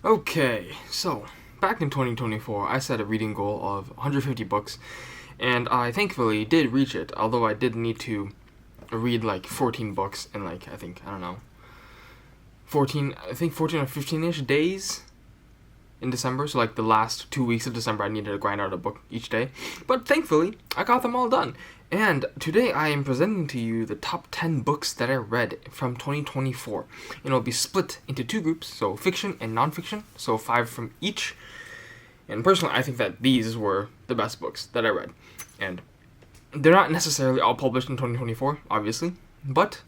Okay, so back in 2024, I set a reading goal of 150 books, and I thankfully did reach it. Although I did need to read like 14 books in like I don't know, 14 or 15ish days in December. So like the last 2 weeks of December, I needed to grind out a book each day. But thankfully, I got them all done. And today I am presenting to you the top 10 books that I read from 2024. And it'll be split into two groups, so fiction and nonfiction, so 5 from each. And personally, I think that these were the best books that I read. And they're not necessarily all published in 2024, obviously, but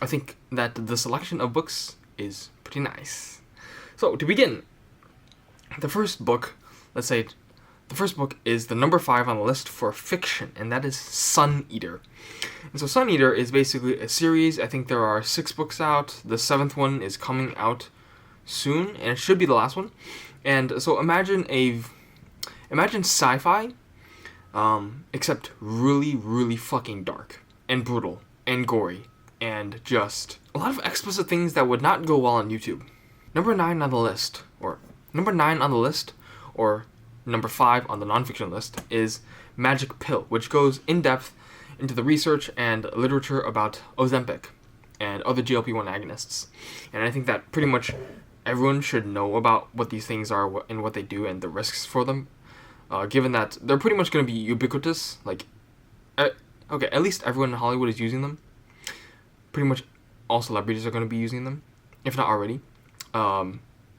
I think that the selection of books is pretty nice. So, to begin, the first book is the number 5 on the list for fiction, and that is Sun Eater. And so Sun Eater is basically a series. I think there are 6 books out. The 7th one is coming out soon, and it should be the last one. And so imagine sci-fi, except really, really fucking dark, and brutal, and gory, and just a lot of explicit things that would not go well on YouTube. Number 9 on the list, or number 5 on the nonfiction list, is Magic Pill, which goes in depth into the research and literature about Ozempic and other GLP-1 agonists. And I think that pretty much everyone should know about what these things are and what they do and the risks for them, given that they're pretty much going to be ubiquitous. At least everyone in Hollywood is using them. Pretty much all celebrities are going to be using them, if not already.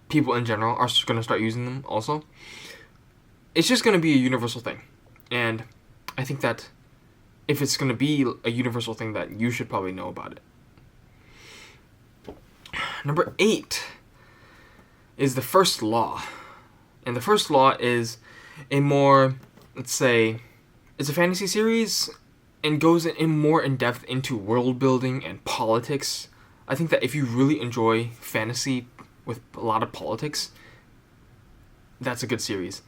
People in general are going to start using them also. It's just going to be a universal thing. And I think that if it's going to be a universal thing, that you should probably know about it. Number 8 is The First Law. And The First Law is a more, it's a fantasy series and goes in more in depth into world building and politics. I think that if you really enjoy fantasy with a lot of politics, that's a good series.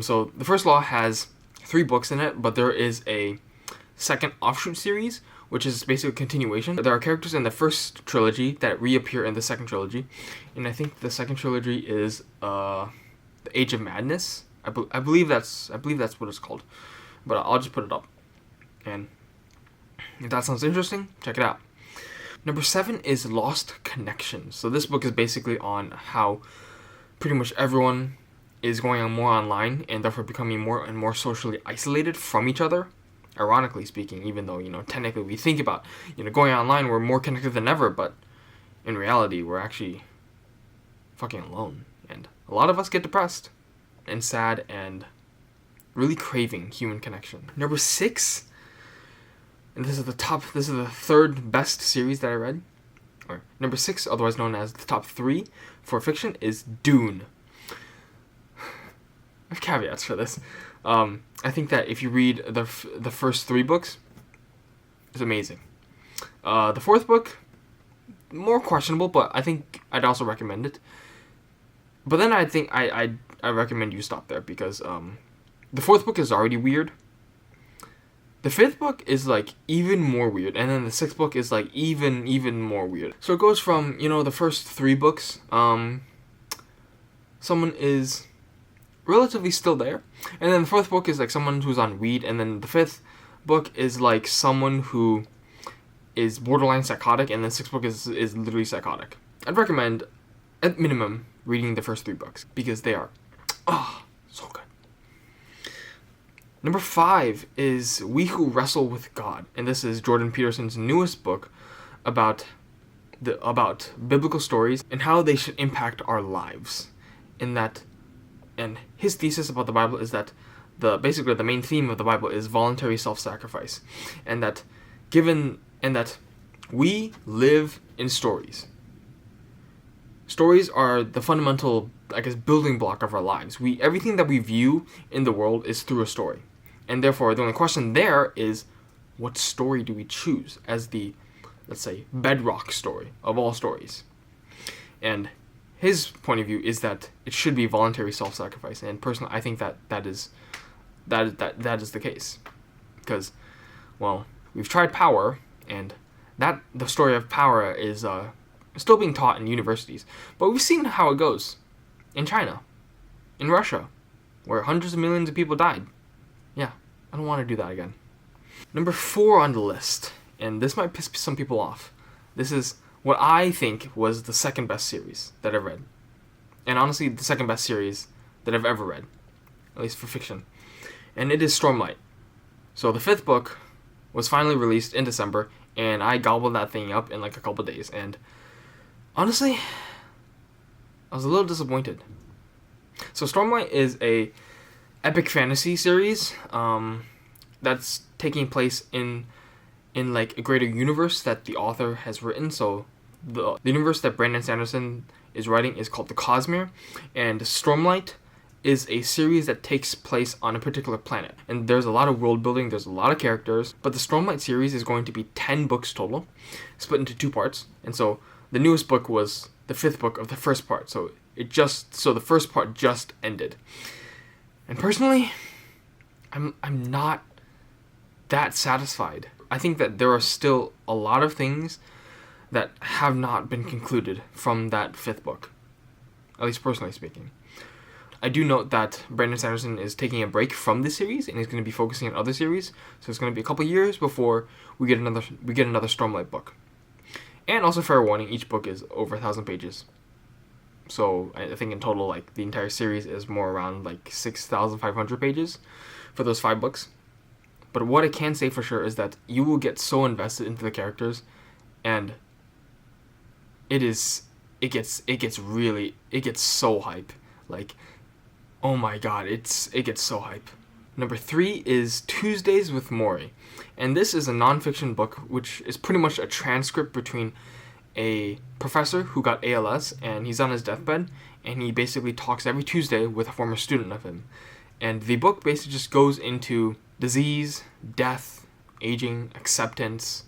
So The First Law has 3 books in it, but there is a second offshoot series, which is basically a continuation. There are characters in the first trilogy that reappear in the second trilogy, and I think the second trilogy is The Age of Madness. I believe that's what it's called, but I'll just put it up. And if that sounds interesting, check it out. Number 7 is Lost Connections. So this book is basically on how pretty much everyone is going on more online and therefore becoming more and more socially isolated from each other. Ironically speaking, even though, technically we think about, going online, we're more connected than ever, but in reality, we're actually fucking alone. And a lot of us get depressed and sad and really craving human connection. Number 6, and this is the third best series that I read, or number 6, otherwise known as the top 3 for fiction, is Dune. I have caveats for this. I think that if you read the first 3 books, it's amazing. The 4th book, more questionable, but I think I'd also recommend it. But then I think I recommend you stop there, because the 4th book is already weird. The 5th book is like even more weird, and then the 6th book is like even more weird. So it goes from, the first 3 books, someone is relatively still there, and then the 4th book is like someone who's on weed, and then the 5th book is like someone who is borderline psychotic, and the 6th book is literally psychotic. I'd recommend, at minimum, reading the first 3 books, because they are so good. Number 5 is We Who Wrestle with God, and this is Jordan Peterson's newest book about biblical stories and how they should impact our lives. And his thesis about the Bible is that basically the main theme of the Bible is voluntary self-sacrifice, and that we live in stories. Stories are the fundamental, building block of our lives. Everything that we view in the world is through a story. And therefore, the only question there is, what story do we choose as the, let's say, bedrock story of all stories? And his point of view is that it should be voluntary self-sacrifice. And personally, I think that is the case. Because, well, we've tried power, and the story of power is still being taught in universities. But we've seen how it goes. in China, in Russia, where hundreds of millions of people died. Yeah, I don't want to do that again. Number 4 on the list, and this might piss some people off. This is what I think was the second best series that I've read. And honestly, the second best series that I've ever read, at least for fiction. And it is Stormlight. So the 5th book was finally released in December, and I gobbled that thing up in like a couple days. And honestly, I was a little disappointed. So Stormlight is a epic fantasy series that's taking place in like a greater universe that the author has written. So the universe that Brandon Sanderson is writing is called the Cosmere, and Stormlight is a series that takes place on a particular planet. And there's a lot of world building, there's a lot of characters, but the Stormlight series is going to be 10 books total, split into 2 parts. And so the newest book was the 5th book of the first part. So the first part just ended. And personally, I'm not that satisfied. I think that there are still a lot of things that have not been concluded from that 5th book, at least personally speaking. I do note that Brandon Sanderson is taking a break from this series, and he's going to be focusing on other series. So it's going to be a couple years before we get another Stormlight book. And also, fair warning, each book is over 1,000 pages. So I think in total, like, the entire series is more around like 6,500 pages for those 5 books. But what I can say for sure is that you will get so invested into the characters, and it gets so hype. Like, oh my god, it gets so hype. Number 3 is Tuesdays with Maury. And this is a nonfiction book which is pretty much a transcript between a professor who got ALS, and he's on his deathbed, and he basically talks every Tuesday with a former student of him. And the book basically just goes into disease, death, aging, acceptance,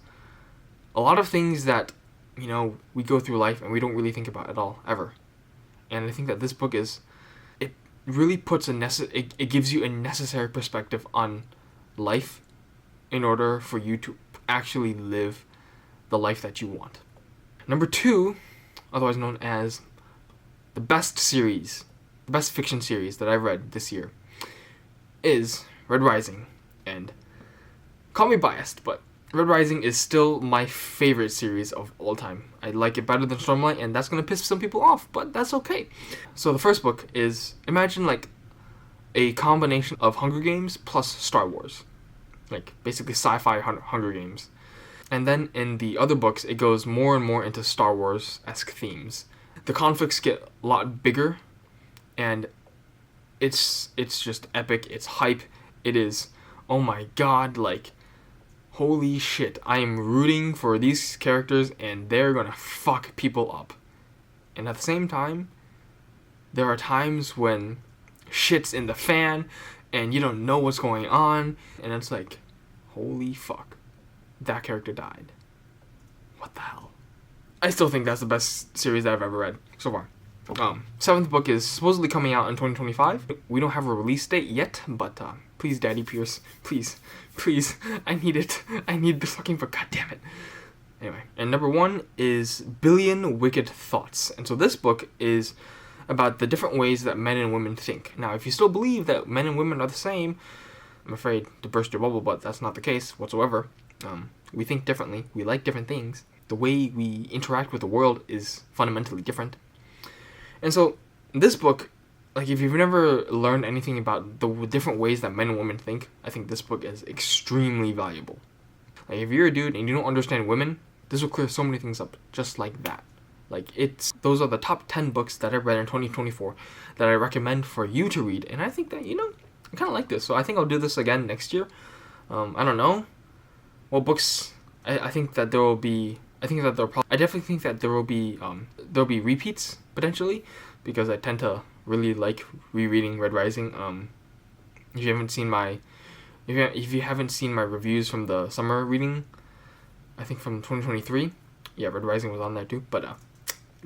a lot of things that, you know, we go through life and we don't really think about at all, ever. And I think that this book really puts it gives you a necessary perspective on life in order for you to actually live the life that you want. Number 2, otherwise known as the best fiction series that I've read this year, is Red Rising. And call me biased, but Red Rising is still my favorite series of all time. I like it better than Stormlight, and that's going to piss some people off, but that's okay. So the first book is, imagine like a combination of Hunger Games plus Star Wars. Like, basically sci-fi Hunger Games. And then in the other books, it goes more and more into Star Wars-esque themes. The conflicts get a lot bigger, and it's just epic, it's hype, it is, oh my god, like, holy shit, I am rooting for these characters and they're gonna fuck people up. And at the same time, there are times when shit's in the fan and you don't know what's going on, and it's like, holy fuck, that character died. What the hell? I still think that's the best series that I've ever read so far. 7th book is supposedly coming out in 2025. We don't have a release date yet, but please, Daddy Pierce, please, I need it. I need this fucking book, god damn it. Anyway, and number 1 is Billion Wicked Thoughts. And so this book is about the different ways that men and women think. Now, if you still believe that men and women are the same, I'm afraid to burst your bubble, but that's not the case whatsoever. We think differently. We like different things. The way we interact with the world is fundamentally different. And so, this book, like, if you've never learned anything about the different ways that men and women think, I think this book is extremely valuable. Like, if you're a dude and you don't understand women, this will clear so many things up just like that. Like, those are the top 10 books that I've read in 2024 that I recommend for you to read. And I think that, you know, I kind of like this. So I think I'll do this again next year. I don't know what books. I think that there will be. I definitely think that there will be repeats potentially, because I tend to really like rereading Red Rising. If you haven't seen my reviews from the summer reading, I think from 2023, yeah, Red Rising was on there too. But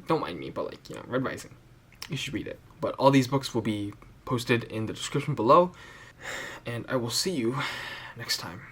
don't mind me, but like, you know, Red Rising, you should read it. But all these books will be posted in the description below, and I will see you next time.